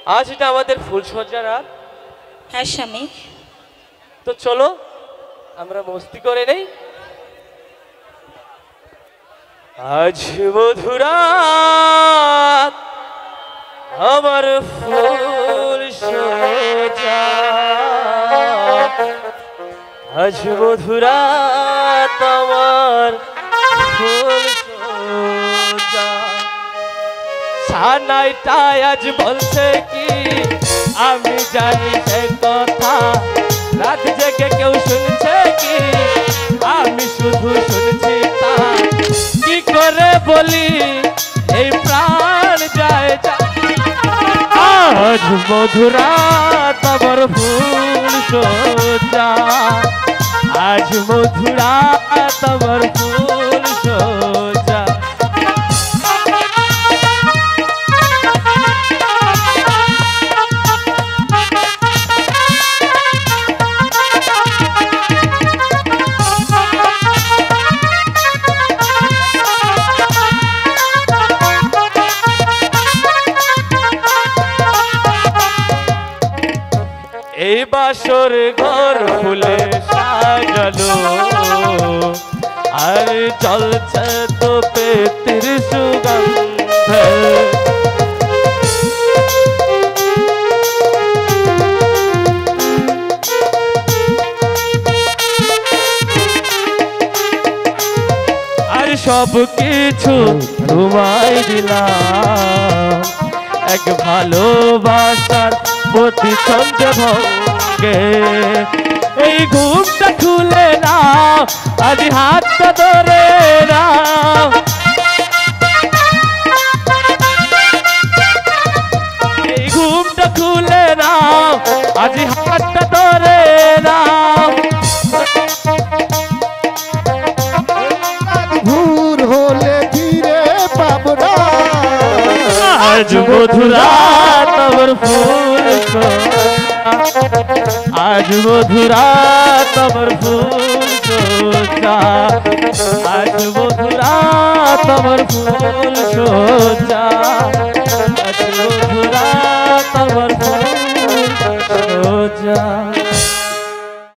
আজ এটা আমাদের ফুলসজ্জা রাত। হ্যাঁ স্বামী, তো চলো আমরা মস্তি করে নেই। আজ মধুরাত আমার ফুলসজ্জা, আজ মধুরাত আমার ফুলসজ্জা। সানাইটাই আজ বলছে কি আমি জানি সে কথা, রাত জেগে কেউ শুনছে কি আমি শুধু শুনছি তা। কি করে বলি এই প্রাণ যায় যায়, আজ মধুরাত আমার ফুলসজ্জা, আজ মধুরাত আমার ফুলসজ্জা। এই বাসর ঘর ফুলে সাজালো, আর চলছে তো পেতির সুগন্ধ। আর সব কিছু তোমায় দিলাম, এক ভালোবাসার প্রতি ছন্দে ভঙ্গে। এই ঘুমটা খুলে নাও, আজ হাতটা ধরে নাও, এই ঘুমটা খুলে নাও, আজ হাতটা ধরে নাও। ভোর হলে ফিরে পাব না, আজ মধুরাত আমার ফুলসজ্জা, আজ মধুরাত আমার ফুলসজ্জা, আজ মধুরাত আমার ফুলসজ্জা, আজ মধুরাত আমার ফুলসজ্জা।